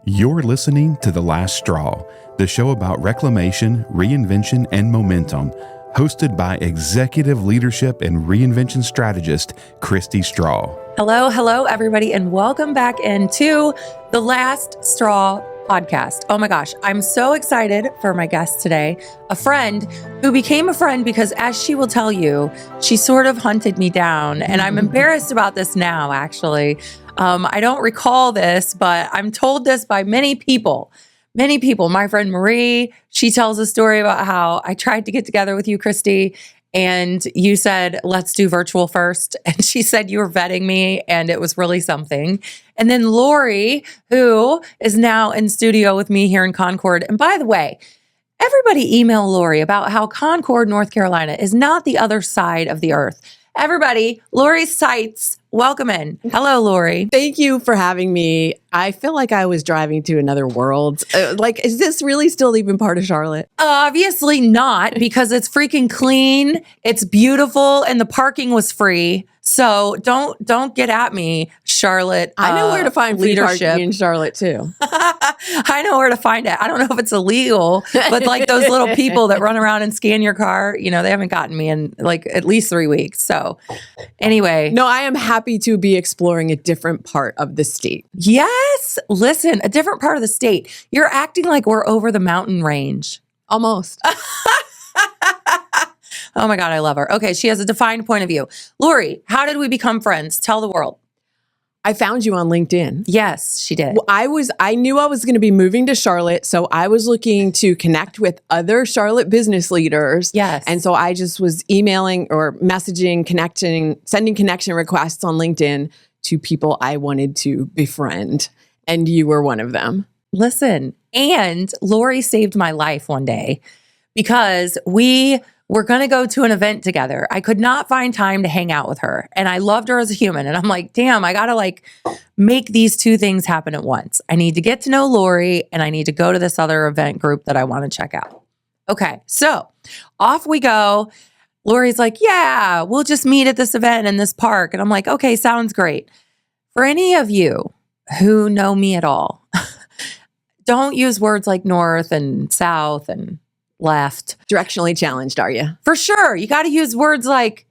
You're listening to The Last Straw, the show about reclamation, reinvention, and momentum, hosted by executive leadership and reinvention strategist, Kristi Straw. Hello, everybody, and welcome back into The Last Straw podcast. Oh my gosh, I'm so excited for my guest today, a friend who became a friend because, as she will tell you, she sort of hunted me down, and I'm embarrassed about this now, actually. I don't recall this, but I'm told this by many people. My friend Marie, she tells a story about how I tried to get together with you, Kristi, and you said, let's do virtual first. And she said you were vetting me, and it was really something. And then Lori, who is now in studio with me here in Concord. And by the way, everybody email Lori about how Concord, North Carolina is not the other side of the earth. Everybody, Lori Saitz, welcome in. Hello, Lori. Thank you for having me. I feel like I was driving to another world. Is this really still even part of Charlotte? Obviously not, because it's freaking clean, it's beautiful, and the parking was free. So don't get at me, Charlotte. I know where to find free leadership parking in Charlotte too. I know where to find it. I don't know if it's illegal, but like those little people that run around and scan your car, they haven't gotten me in like at least 3 weeks. So anyway. No, I am happy to be exploring a different part of the state. Yes. Listen, a different part of the state. You're acting like we're over the mountain range. Almost. Oh my God, I love her. Okay, she has a defined point of view. Lori, how did we become friends? Tell the world. I found you on LinkedIn. Yes, she did. I knew I was going to be moving to Charlotte, so I was looking to connect with other Charlotte business leaders. Yes. And so I just was emailing or messaging, sending connection requests on LinkedIn to people I wanted to befriend. And you were one of them. Listen, and Lori saved my life one day because we were going to go to an event together. I could not find time to hang out with her, and I loved her as a human. And I'm like, damn, I got to make these two things happen at once. I need to get to know Lori, and I need to go to this other event group that I want to check out. Okay, so off we go. Lori's like, yeah, we'll just meet at this event in this park. And I'm like, okay, sounds great. For any of you who know me at all, don't use words like north and south and left. Directionally challenged, are you? For sure. You got to use words like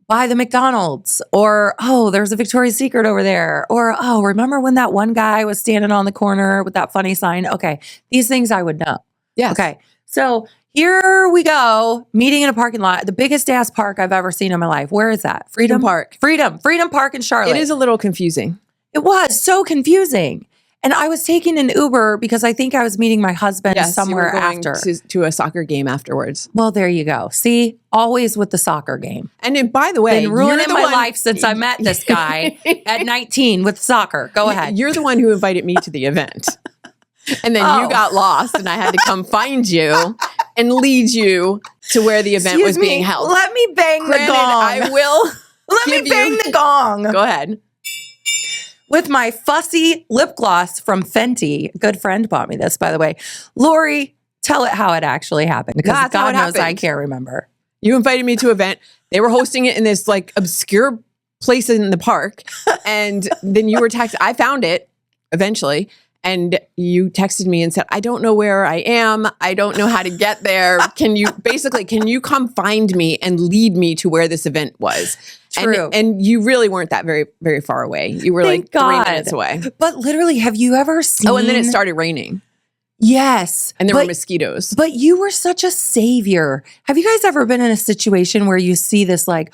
by the McDonald's, or, oh, there's a Victoria's Secret over there, or, oh, remember when that one guy was standing on the corner with that funny sign? Okay. These things I would know. Yes. Okay. So here we go, meeting in a parking lot, the biggest ass park I've ever seen in my life. Where is that? Freedom Park. Freedom Park in Charlotte. It is a little confusing. It was so confusing. And I was taking an Uber because I think I was meeting my husband somewhere you were going after. to a soccer game afterwards. Well, there you go. See, always with the soccer game. And then, by the way, been ruining my life since I met this guy at 19 with soccer. Go ahead. You're the one who invited me to the event. And then you got lost, and I had to come find you and lead you to where the event was being held. Let me bang the gong. I will. Let me bang the gong. Go ahead. With my fussy lip gloss from Fenty. A good friend bought me this, by the way. Lori, tell it how it actually happened, because God knows I can't remember. You invited me to an event. They were hosting it in this obscure place in the park. And then you were texting. I found it eventually. And you texted me and said, I don't know where I am. I don't know how to get there. Can you come find me and lead me to where this event was? True. And you really weren't that very, very far away. You were Thank God. 3 minutes away. But literally, have you ever seen... Oh, and then it started raining. Yes. And there were mosquitoes. But you were such a savior. Have you guys ever been in a situation where you see this moment?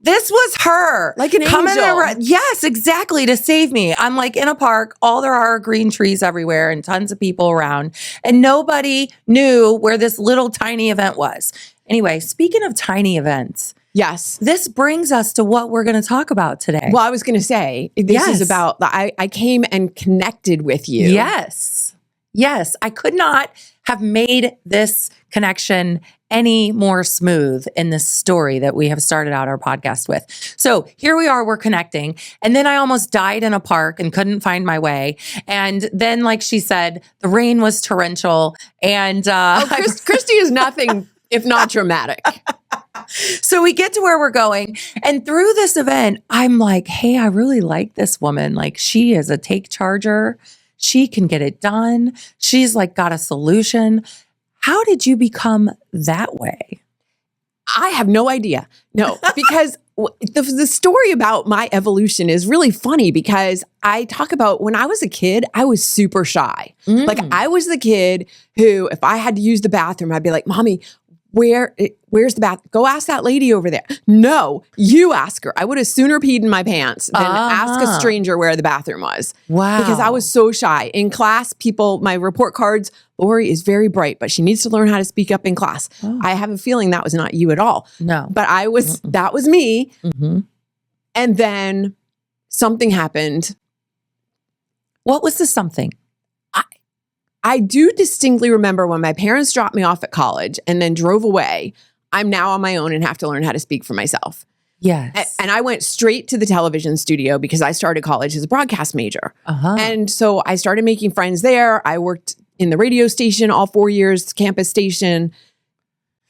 This was her. Like an angel. Yes, exactly, to save me. I'm in a park. All there are green trees everywhere and tons of people around. And nobody knew where this little tiny event was. Anyway, speaking of tiny events. Yes. This brings us to what we're going to talk about today. Well, I was going to say, this is about, I came and connected with you. Yes. I could not have made this connection any more smooth in this story that we have started out our podcast with. So here we are, we're connecting. And then I almost died in a park and couldn't find my way. And then, like she said, the rain was torrential. And Kristi is nothing if not dramatic. So we get to where we're going. And through this event, I'm like, hey, I really like this woman. Like, she is a take charger. She can get it done. She's like got a solution. How did you become that way? I have no idea. No, because the story about my evolution is really funny because I talk about when I was a kid, I was super shy. Like I was the kid who, if I had to use the bathroom, I'd be like, Mommy, where's the bathroom? Go ask that lady over there. No, you ask her. I would have sooner peed in my pants than ask a stranger where the bathroom was. Wow. Because I was so shy. In class, my report cards, Lori is very bright, but she needs to learn how to speak up in class. Oh. I have a feeling that was not you at all. No. But that was me. Mm-hmm. And then something happened. What was the something? I do distinctly remember when my parents dropped me off at college and then drove away. I'm now on my own and have to learn how to speak for myself. Yes. And I went straight to the television studio because I started college as a broadcast major. And so I started making friends there. I worked in the radio station all 4 years, campus station.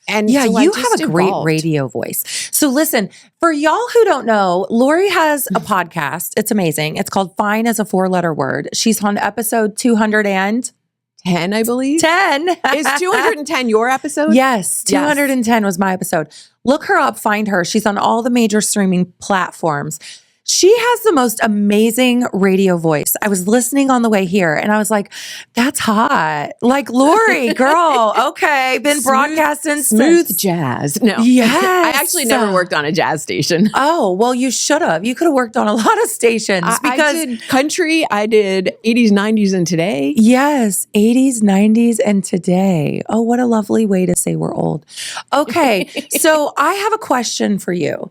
And yeah, so you have a great radio voice. So listen, for y'all who don't know, Lori has a podcast. It's amazing. It's called Fine as a 4-letter word. She's on episode 210, I believe. 10. Is 210 your episode? Yes, 210 was my episode. Look her up, find her. She's on all the major streaming platforms. She has the most amazing radio voice. I was listening on the way here and I was like, that's hot. Like, Lori, girl, okay, been broadcasting smooth since. Jazz. No. Yes. I actually never worked on a jazz station. Oh, well, you should have. You could have worked on a lot of stations because I did country, I did 80s, 90s, and today. Yes, 80s, 90s, and today. Oh, what a lovely way to say we're old. Okay, so I have a question for you.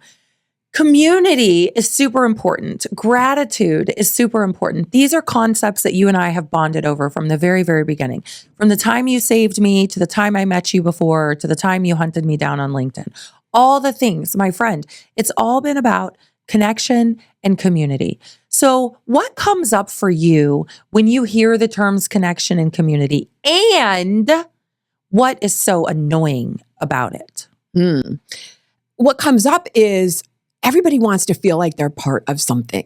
Community is super important. Gratitude is super important. These are concepts that you and I have bonded over from the very, very beginning. From the time you saved me to the time I met you before to the time you hunted me down on LinkedIn. All the things, my friend, it's all been about connection and community. So what comes up for you when you hear the terms connection and community, and what is so annoying about it? What comes up is everybody wants to feel like they're part of something,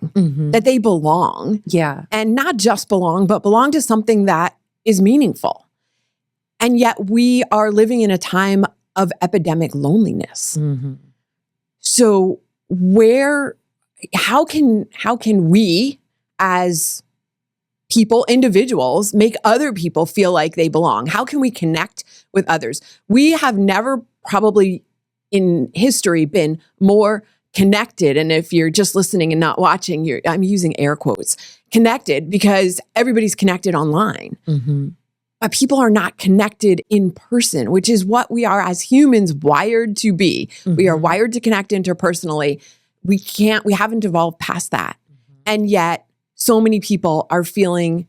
that they belong. Yeah. And not just belong, but belong to something that is meaningful. And yet we are living in a time of epidemic loneliness. So how can we as people, individuals, make other people feel like they belong? How can we connect with others? We have never probably in history been more connected. And if you're just listening and not watching, I'm using air quotes, connected, because everybody's connected online. But people are not connected in person, which is what we are as humans wired to be. We are wired to connect interpersonally. We haven't evolved past that. And yet so many people are feeling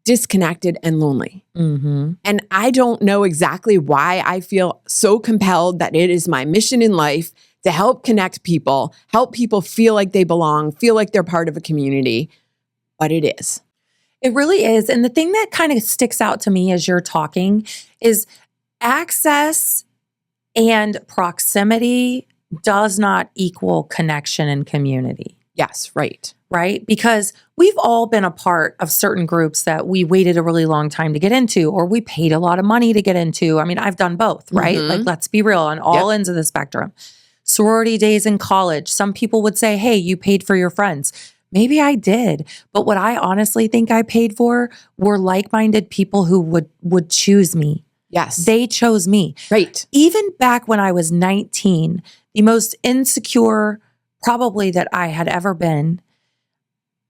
disconnected and lonely. And I don't know exactly why I feel so compelled that it is my mission in life to help connect people, help people feel like they belong, feel like they're part of a community. But it is. It really is. And the thing that kind of sticks out to me as you're talking is access and proximity does not equal connection and community. Yes, right. Right? Because we've all been a part of certain groups that we waited a really long time to get into, or we paid a lot of money to get into. I mean, I've done both, right? Like, let's be real, on all ends of the spectrum. Sorority days in college, some people would say, hey, you paid for your friends. Maybe I did. But what I honestly think I paid for were like-minded people who would choose me. Yes. They chose me. Right. Even back when I was 19, the most insecure probably that I had ever been,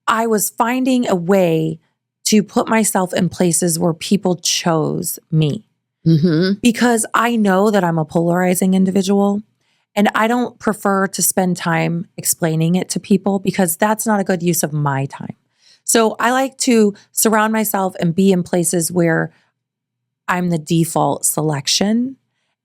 I was finding a way to put myself in places where people chose me. Because I know that I'm a polarizing individual. And I don't prefer to spend time explaining it to people because that's not a good use of my time. So I like to surround myself and be in places where I'm the default selection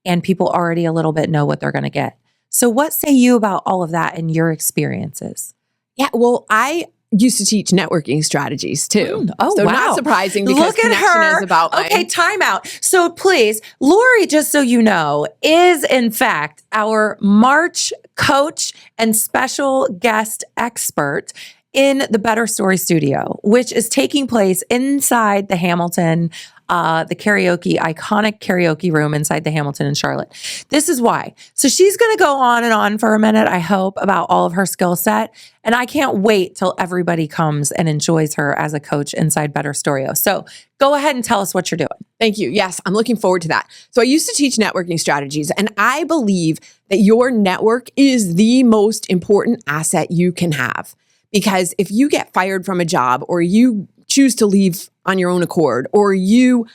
and people already a little bit know what they're going to get. So what say you about all of that in your experiences? Yeah, well, I used to teach networking strategies too. Oh, so wow. not surprising because Look at connection her. is about Okay, time out. So please, Lori, just so you know, is in fact our March coach and special guest expert in the Better Story Studio, which is taking place inside the Hamilton, the iconic karaoke room inside the Hamilton in Charlotte. This is why. So she's going to go on and on for a minute, I hope, about all of her skill set. And I can't wait till everybody comes and enjoys her as a coach inside Better Story. So go ahead and tell us what you're doing. Thank you. Yes, I'm looking forward to that. So I used to teach networking strategies, and I believe that your network is the most important asset you can have. Because if you get fired from a job, or you choose to leave on your own accord, or your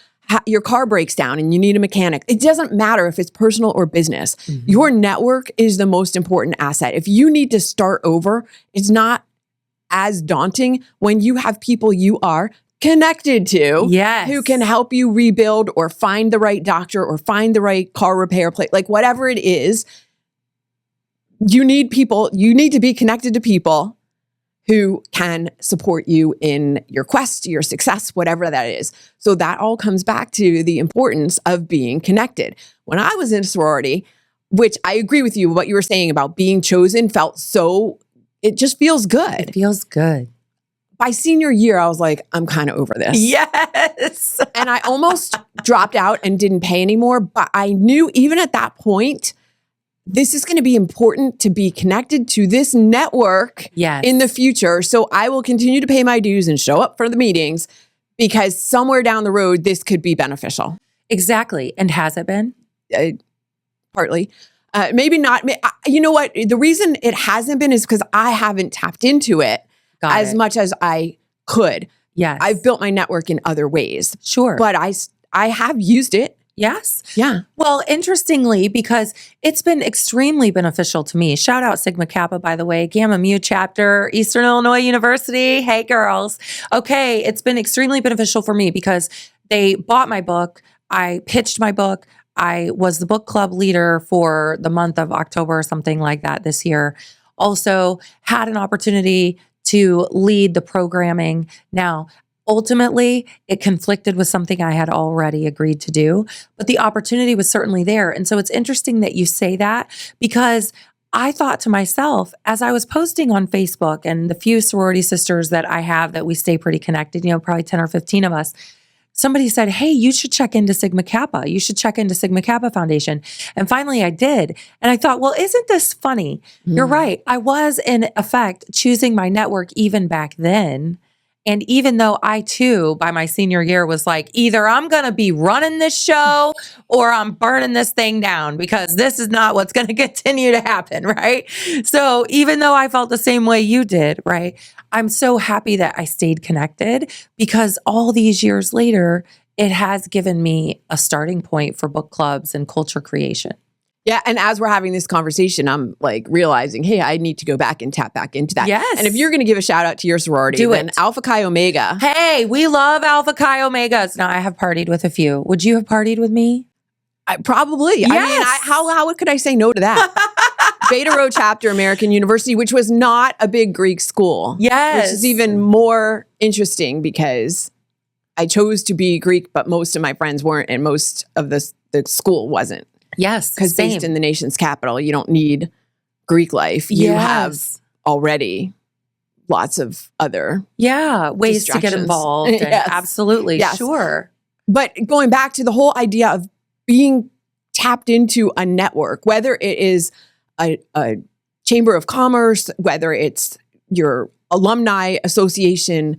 car breaks down and you need a mechanic, it doesn't matter if it's personal or business. Mm-hmm. Your network is the most important asset. If you need to start over, it's not as daunting when you have people you are connected to, yes, who can help you rebuild or find the right doctor or find the right car repair place, like whatever it is. You need people, you need to be connected to people who can support you in your quest, your success, whatever that is. So that all comes back to the importance of being connected. When I was in a sorority, which I agree with you, what you were saying about being chosen it just feels good. It feels good. By senior year, I was like, I'm kind of over this. Yes. And I almost dropped out and didn't pay anymore. But I knew even at that point, this is going to be important to be connected to this network in the future. So I will continue to pay my dues and show up for the meetings, because somewhere down the road, this could be beneficial. Exactly. And has it been? Partly. Maybe not. You know what? The reason it hasn't been is because I haven't tapped into it as much as I could. Yes. I've built my network in other ways. Sure. But I have used it. Yes. Yeah. Well, interestingly, because it's been extremely beneficial to me. Shout out Sigma Kappa, by the way, Gamma Mu chapter, Eastern Illinois University. Hey, girls. Okay. It's been extremely beneficial for me because they bought my book. I pitched my book. I was the book club leader for the month of October or something like that this year. Also had an opportunity to lead the programming. Now, ultimately, it conflicted with something I had already agreed to do, but the opportunity was certainly there. And so it's interesting that you say that, because I thought to myself, as I was posting on Facebook and the few sorority sisters that I have that we stay pretty connected, probably 10 or 15 of us, somebody said, hey, you should check into Sigma Kappa. You should check into Sigma Kappa Foundation. And finally I did. And I thought, well, isn't this funny? You're right. I was in effect choosing my network even back then. And even though I too, by my senior year, was like, either I'm going to be running this show or I'm burning this thing down, because this is not what's going to continue to happen, right? So even though I felt the same way you did, right, I'm so happy that I stayed connected, because all these years later, it has given me a starting point for book clubs and culture creation. Yeah. And as we're having this conversation, I'm like realizing, hey, I need to go back and tap back into that. Yes. And if you're going to give a shout out to your sorority, then Alpha Chi Omega. Hey, we love Alpha Chi Omegas. Now, I have partied with a few. Would you have partied with me? Probably. Yes. I mean, how could I say no to that? Beta Rho chapter, American University, which was not a big Greek school. Yes. Which is even more interesting because I chose to be Greek, but most of my friends weren't, and most of the school wasn't. Yes. Because based in the nation's capital, you don't need Greek life. You have already lots of other ways to get involved. And absolutely. Yes. Sure. But going back to the whole idea of being tapped into a network, whether it is a chamber of commerce, whether it's your alumni association,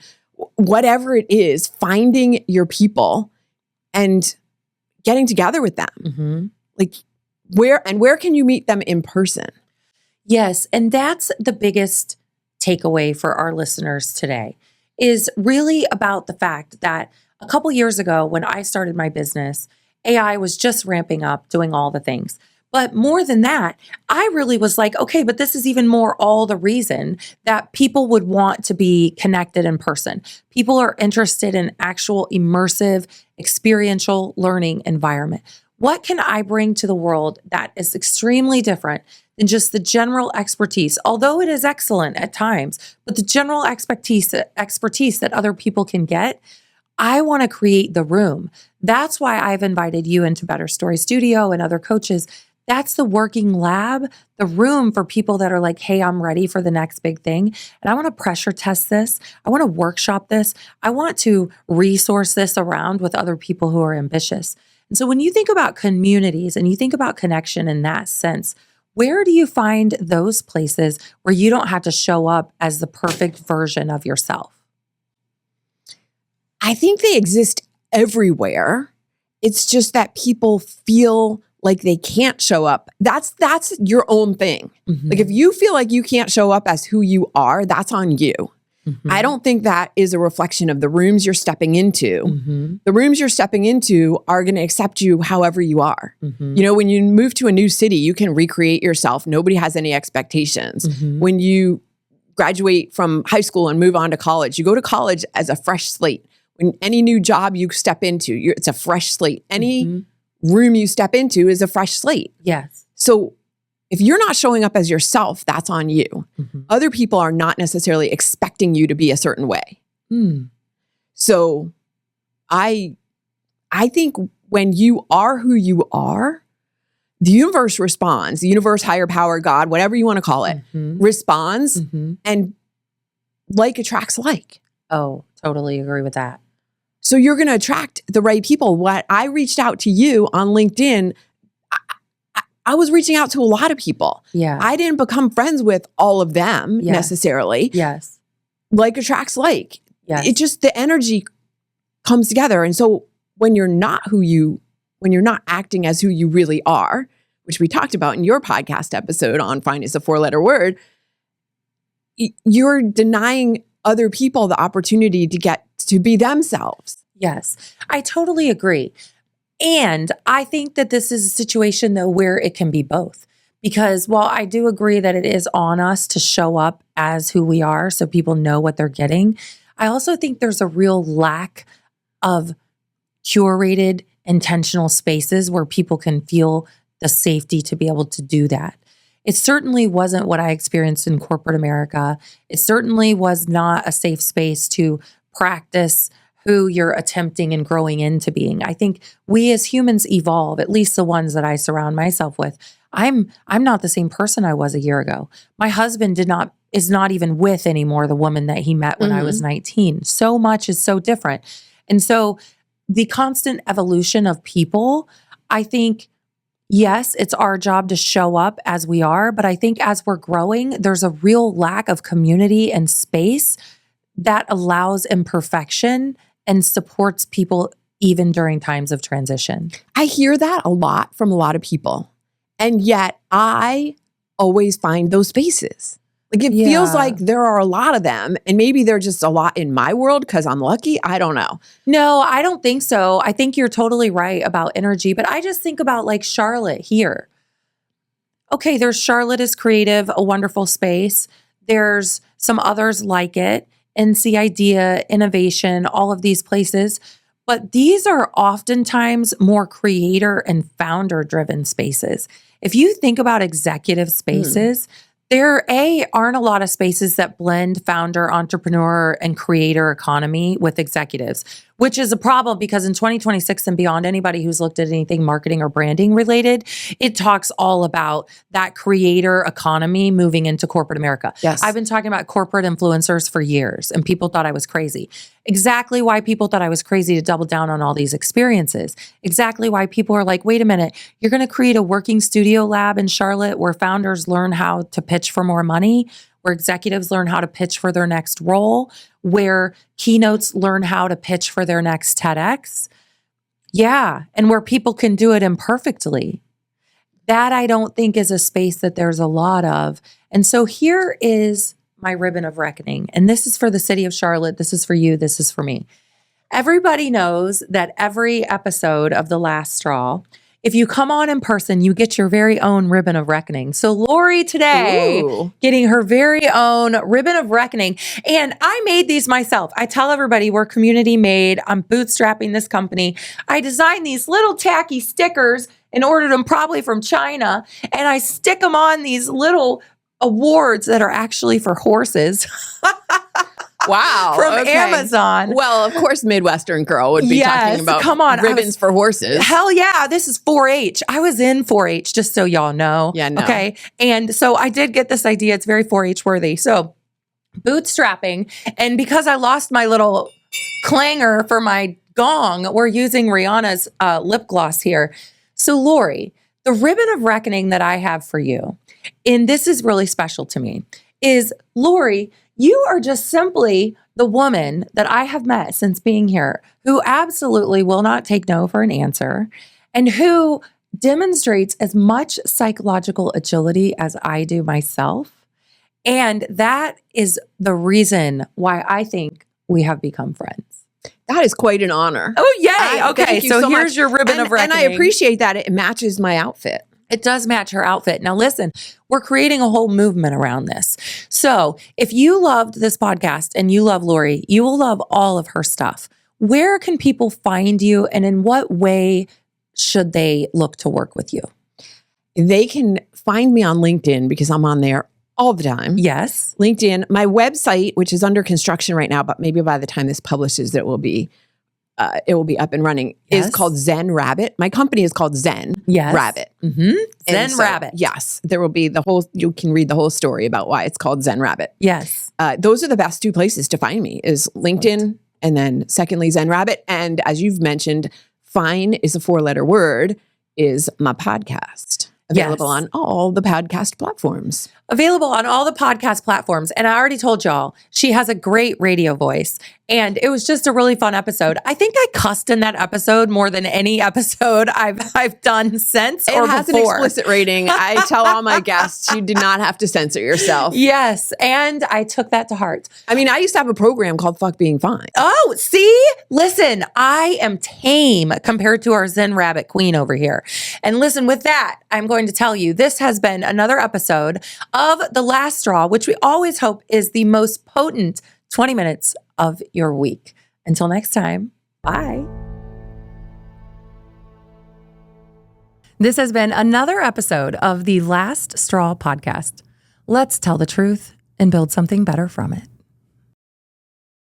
whatever it is, finding your people and getting together with them. Mm-hmm. Like where can you meet them in person? Yes. And that's the biggest takeaway for our listeners today, is really about the fact that a couple years ago when I started my business, AI was just ramping up, doing all the things. But more than that, I really was like, okay, but this is even more all the reason that people would want to be connected in person. People are interested in actual immersive, experiential learning environment. What can I bring to the world that is extremely different than just the general expertise, although it is excellent at times, but the general expertise that other people can get? I want to create the room. That's why I've invited you into Better Story Studio and other coaches. That's the working lab, the room for people that are like, hey, I'm ready for the next big thing. And I want to pressure test this. I want to workshop this. I want to resource this around with other people who are ambitious. And so when you think about communities and you think about connection in that sense, where do you find those places where you don't have to show up as the perfect version of yourself? I think they exist everywhere. It's just that people feel like they can't show up. That's your own thing. Mm-hmm. Like if you feel like you can't show up as who you are, that's on you. Mm-hmm. I don't think that is a reflection of the rooms you're stepping into. Mm-hmm. The rooms you're stepping into are going to accept you however you are. Mm-hmm. You know, when you move to a new city, you can recreate yourself. Nobody has any expectations. Mm-hmm. When you graduate from high school and move on to college, you go to college as a fresh slate. When any new job you step into, it's a fresh slate. Any Mm-hmm. room you step into is a fresh slate. Yes. So if you're not showing up as yourself, that's on you. Mm-hmm. Other people are not necessarily expecting you to be a certain way. Mm. So I think when you are who you are, the universe responds. The universe, higher power, God, whatever you want to call it, Mm-hmm. responds, Mm-hmm. and like attracts like. Oh, totally agree with that. So you're going to attract the right people. What I reached out to you on LinkedIn, I was reaching out to a lot of people. Yeah. I didn't become friends with all of them Yes. necessarily. Yes. Like attracts like. Yes. It just, the energy comes together. And so when you're not acting as who you really are, which we talked about in your podcast episode on Fine is a 4-letter word, you're denying other people the opportunity to get to be themselves. Yes, I totally agree. And I think that this is a situation, though, where it can be both. Because while I do agree that it is on us to show up as who we are so people know what they're getting, I also think there's a real lack of curated, intentional spaces where people can feel the safety to be able to do that. It certainly wasn't what I experienced in corporate America. It certainly was not a safe space to practice who you're attempting and growing into being. I think we as humans evolve, at least the ones that I surround myself with. I'm not the same person I was a year ago. My husband is not even with anymore the woman that he met when I was 19. So much is so different. And so the constant evolution of people, I think, yes, it's our job to show up as we are, but I think as we're growing, there's a real lack of community and space that allows imperfection and supports people even during times of transition. I hear that a lot from a lot of people. And yet I always find those spaces. Like it feels like there are a lot of them, and maybe they're just a lot in my world because I'm lucky. I don't know. No, I don't think so. I think you're totally right about energy, but I just think about like Charlotte here. Okay, there's Charlotte is Creative, a wonderful space. There's some others like it. NC Idea, Innovation, all of these places. But these are oftentimes more creator and founder driven spaces. If you think about executive spaces, there aren't a lot of spaces that blend founder, entrepreneur, and creator economy with executives, which is a problem because in 2026 and beyond, anybody who's looked at anything marketing or branding related, it talks all about that creator economy moving into corporate America. Yes. I've been talking about corporate influencers for years, and people thought I was crazy. Exactly why people thought I was crazy to double down on all these experiences. Exactly why people are like, wait a minute, you're going to create a working studio lab in Charlotte where founders learn how to pitch for more money, where executives learn how to pitch for their next role, where keynotes learn how to pitch for their next TEDx. Yeah, and where people can do it imperfectly. That I don't think is a space that there's a lot of. And so here is my ribbon of reckoning. And this is for the city of Charlotte. This is for you. This is for me. Everybody knows that every episode of The Last Straw if you come on in person, you get your very own ribbon of reckoning. So Lori today getting her very own ribbon of reckoning. And I made these myself. I tell everybody we're community made. I'm bootstrapping this company. I designed these little tacky stickers and ordered them probably from China. And I stick them on these little awards that are actually for horses. Wow. From Amazon. Well, of course, Midwestern girl would be talking about ribbons for horses. Hell yeah. This is 4-H. I was in 4-H, just so y'all know. Yeah, no. Okay. And so I did get this idea. It's very 4-H worthy. So bootstrapping. And because I lost my little clanger for my gong, we're using Rihanna's lip gloss here. So Lori, the ribbon of reckoning that I have for you, and this is really special to me, is Lori, you are just simply the woman that I have met since being here who absolutely will not take no for an answer and who demonstrates as much psychological agility as I do myself. And that is the reason why I think we have become friends. That is quite an honor. Oh, yay. Okay. So here's much. your ribbon of reckoning. And I appreciate that it matches my outfit. It does match her outfit. Now, listen, we're creating a whole movement around this. So if you loved this podcast and you love Lori, you will love all of her stuff. Where can people find you and in what way should they look to work with you? They can find me on LinkedIn because I'm on there all the time. Yes. LinkedIn, my website, which is under construction right now, but maybe by the time this publishes, it will be up and running, is called Zen Rabbit. My company is called Zen Rabbit. Mm-hmm. Zen Rabbit. Yes. There will be you can read the whole story about why it's called Zen Rabbit. Yes. Those are the best two places to find me is LinkedIn and then secondly, Zen Rabbit. And as you've mentioned, fine is a 4-letter word, is my podcast. Available on all the podcast platforms. Available on all the podcast platforms. And I already told y'all, she has a great radio voice. And it was just a really fun episode. I think I cussed in that episode more than any episode I've done since or before. It has an explicit rating. I tell all my guests, you do not have to censor yourself. Yes. And I took that to heart. I mean, I used to have a program called Fuck Being Fine. Oh, see? Listen, I am tame compared to our Zen Rabbit queen over here. And listen, with that, I'm going to tell you, this has been another episode of The Last Straw, which we always hope is the most potent 20 minutes of your week. Until next time, bye. This has been another episode of the Last Straw podcast. Let's tell the truth and build something better from it.